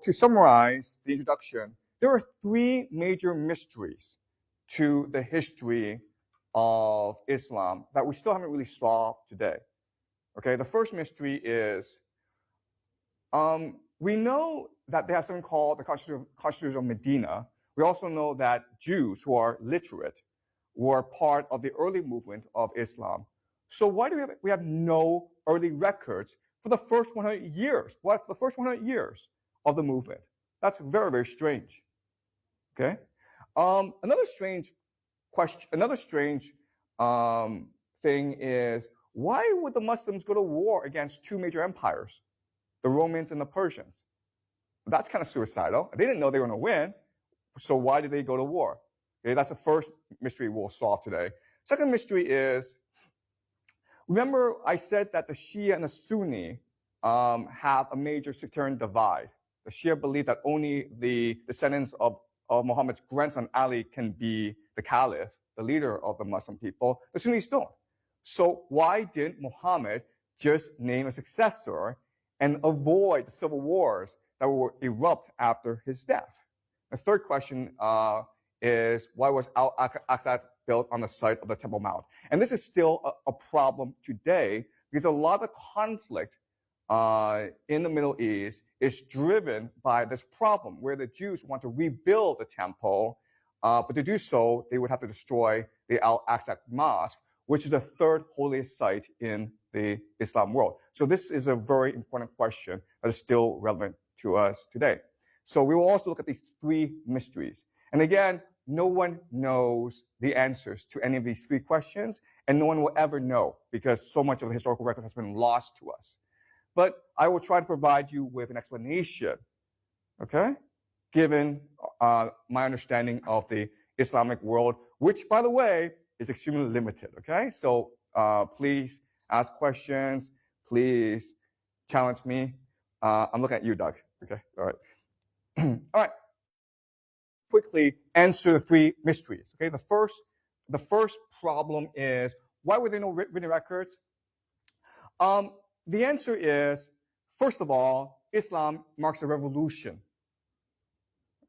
to summarize the introduction, there are three major mysteries to the history of Islam that we still haven't really solved today. Okay, the first mystery is we know that they have something called the Constitution of Medina. We also know that Jews who are literate were part of the early movement of Islam. So why do we have no early records for the first 100 years? What for the first 100 years of the movement? That's very, very strange. Okay. Another strange question, another strange thing is, why would the Muslims go to war against two major empires, the Romans and the Persians? That's kind of suicidal. They didn't know they were going to win, so why did they go to war? Okay, that's the first mystery we'll solve today. Second mystery is, remember I said that the Shia and the Sunni have a major sectarian divide. The Shia believe that only the descendants of Muhammad's grandson Ali can be the caliph, the leader of the Muslim people. The Sunnis don't. So why didn't Muhammad just name a successor and avoid the civil wars that will erupt after his death? The third question is, why was Al-Aqsa built on the site of the Temple Mount? And this is still a problem today because a lot of the conflict in the Middle East is driven by this problem where the Jews want to rebuild the temple, but to do so, they would have to destroy the Al-Aqsa Mosque, which is the third holiest site in the Islam world. So this is a very important question that is still relevant to us today. So we will also look at these three mysteries. And again, no one knows the answers to any of these three questions, and no one will ever know because so much of the historical record has been lost to us. But I will try to provide you with an explanation, okay, given my understanding of the Islamic world, which, by the way, is extremely limited, okay? So please ask questions. Please challenge me. I'm looking at you, Doug. Okay, all right. All right. Quickly answer the three mysteries, okay? The first problem is, why were there no written records? The answer is, first of all, Islam marks a revolution,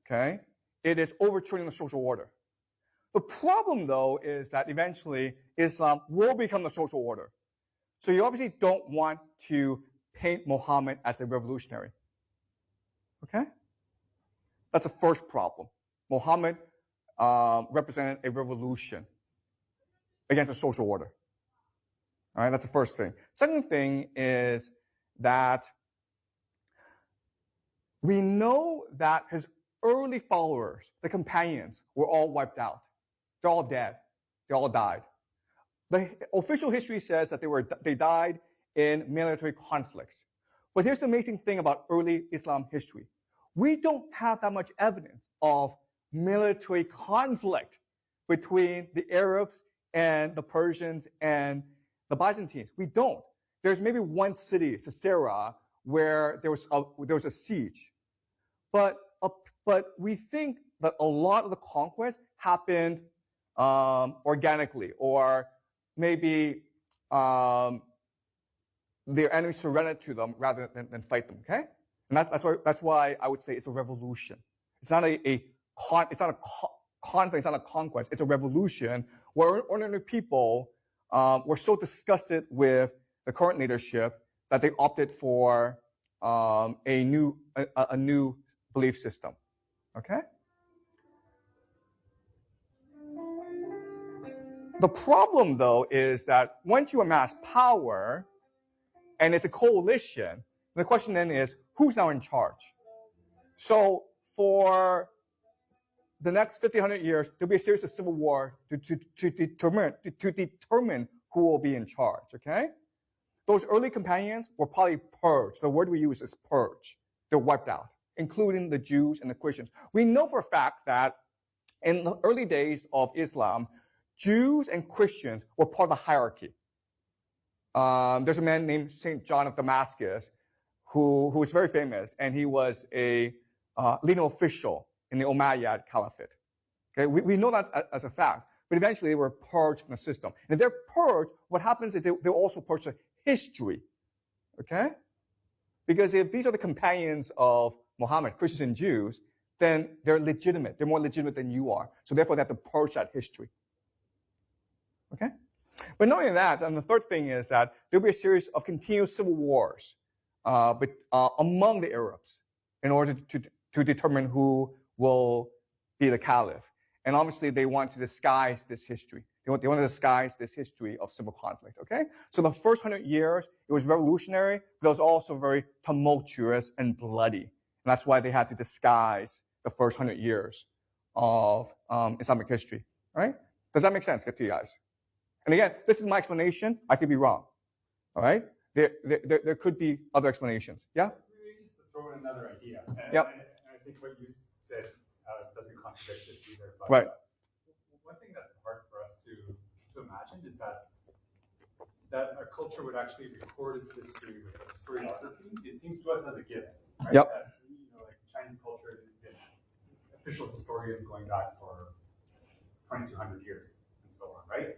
okay? It is overturning the social order. The problem, though, is that eventually Islam will become the social order. So you obviously don't want to paint Muhammad as a revolutionary, okay? That's the first problem. Muhammad represented a revolution against the social order. All right, that's the first thing. Second thing is that we know that his early followers, the companions, were all wiped out. They're all dead. They all died. The official history says that they died in military conflicts. But here's the amazing thing about early Islam history. We don't have that much evidence of military conflict between the Arabs and the Persians and the Byzantines. We don't. There's maybe one city, Caesarea, where there was a siege. But we think that a lot of the conquest happened organically, or maybe their enemies surrendered to them rather than fight them. Okay, and that's why I would say it's a revolution. It's not a conflict. It's not a conquest. It's a revolution where ordinary people were so disgusted with the current leadership that they opted for a new belief system. Okay. The problem, though, is that once you amass power and it's a coalition, the question then is, who's now in charge? So for the next 100 years, there'll be a series of civil war to determine who will be in charge, okay? Those early companions were probably purged. The word we use is purge. They're wiped out, including the Jews and the Christians. We know for a fact that in the early days of Islam, Jews and Christians were part of the hierarchy. There's a man named St. John of Damascus who was very famous, and he was a leading official in the Umayyad Caliphate. Okay, we know that as a fact, but eventually they were purged from the system. And if they're purged, what happens is they also purge the history. Okay? Because if these are the companions of Muhammad, Christians and Jews, then they're legitimate. They're more legitimate than you are. So therefore, they have to purge that history. Okay? But not only that, and the third thing is that there'll be a series of continuous civil wars among the Arabs in order to determine who will be the caliph. And obviously, they want to disguise this history. They want to disguise this history of civil conflict, okay? So the first 100 years, it was revolutionary, but it was also very tumultuous and bloody. And that's why they had to disguise the first 100 years of Islamic history, right? Does that make sense to you guys? And again, this is my explanation. I could be wrong, all right? There could be other explanations. Yeah? Maybe just to throw in another idea. And yep. I think what you said doesn't contradict this either. But right. One thing that's hard for us to imagine is that a culture would actually record its history with historiography. It seems to us as a given. Right? Yep. That, like Chinese culture, official historians going back for 2,200 years and so on, right?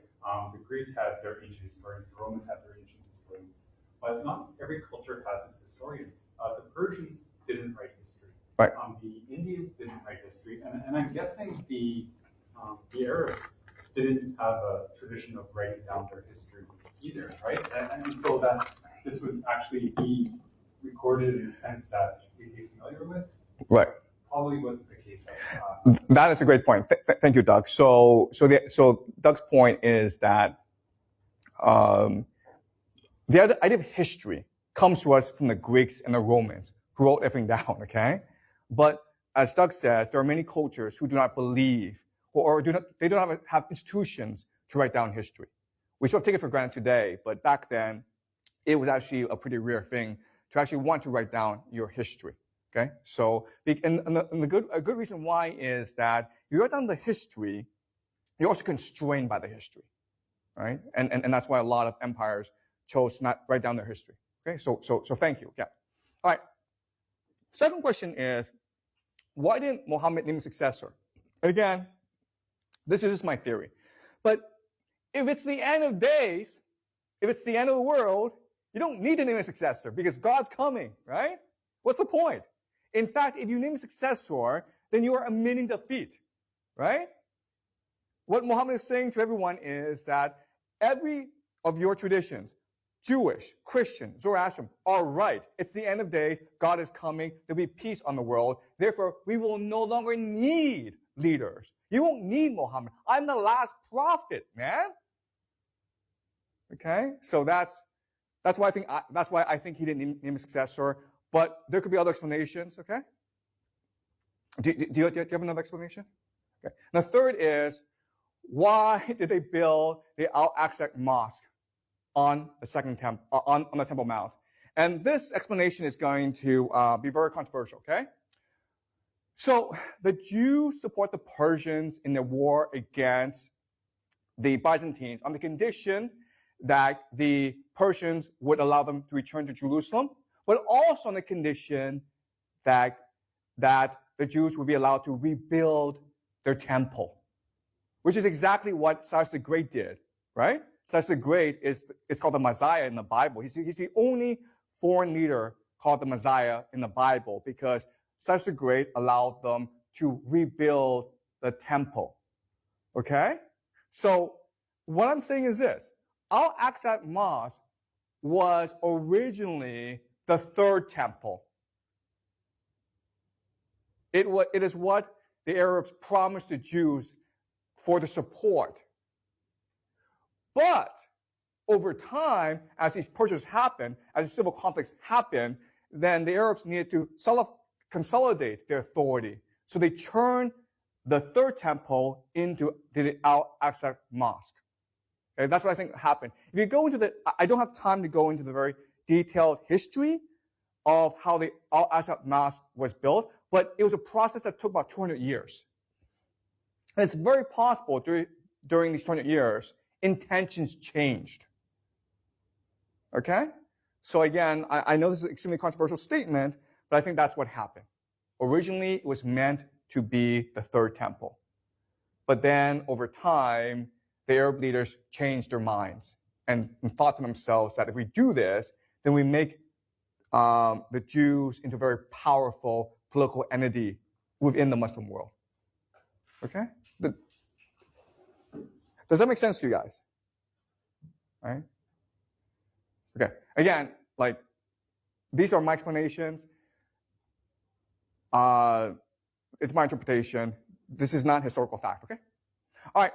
The Greeks had their ancient historians, the Romans had their ancient historians, but not every culture has its historians. The Persians didn't write history. Right. The Indians didn't write history, and I'm guessing the Arabs didn't have a tradition of writing down their history either, right? And so that this would actually be recorded in a sense that we'd be familiar with. Right. Probably wasn't the case. That is a great point. Thank you, Doug. So Doug's point is that the idea of history comes to us from the Greeks and the Romans who wrote everything down. Okay, but as Doug says, there are many cultures who do not believe or do not have institutions to write down history. We sort of take it for granted today, but back then it was actually a pretty rare thing to actually want to write down your history. Okay, so and a good reason why is that you write down the history, you're also constrained by the history, right? And that's why a lot of empires chose to not write down their history. Okay, so thank you. Yeah. All right. Second question is, why didn't Muhammad name a successor? Again, this is just my theory, but if it's the end of days, if it's the end of the world, you don't need to name a successor because God's coming, right? What's the point? In fact, if you name a successor, then you are admitting defeat, right? What Muhammad is saying to everyone is that every of your traditions, Jewish, Christian, Zoroastrian, are right. It's the end of days. God is coming. There'll be peace on the world. Therefore, we will no longer need leaders. You won't need Muhammad. I'm the last prophet, man. Okay, so that's why I think he didn't name a successor. But there could be other explanations, okay? Do you have another explanation? Okay. And the third is, why did they build the Al-Aqsa Mosque on the on the Temple Mount? And this explanation is going to be very controversial, okay? So the Jews support the Persians in the war against the Byzantines on the condition that the Persians would allow them to return to Jerusalem, but also on the condition that the Jews would be allowed to rebuild their temple, which is exactly what Cyrus the Great did, right? Cyrus the Great is called the Messiah in the Bible. He's the only foreign leader called the Messiah in the Bible because Cyrus the Great allowed them to rebuild the temple, okay? So what I'm saying is this. Al-Aqsa Mosque was originally the third temple. It is what the Arabs promised the Jews for the support. But over time, as these purchases happened, as the civil conflicts happened, then the Arabs needed to consolidate their authority. So they turned the third temple into the Al-Aqsa Mosque. Okay, that's what I think happened. If you go into I don't have time to go into the very detailed history of how the Al-Aqsa Mosque was built, but it was a process that took about 200 years. And it's very possible during these 200 years, intentions changed. Okay? So again, I know this is an extremely controversial statement, but I think that's what happened. Originally, it was meant to be the third temple. But then over time, the Arab leaders changed their minds and thought to themselves that if we do this, then we make the Jews into a very powerful political entity within the Muslim world. Okay? Does that make sense to you guys? Right? Okay. Again, like, these are my explanations. It's my interpretation. This is not historical fact, okay? All right.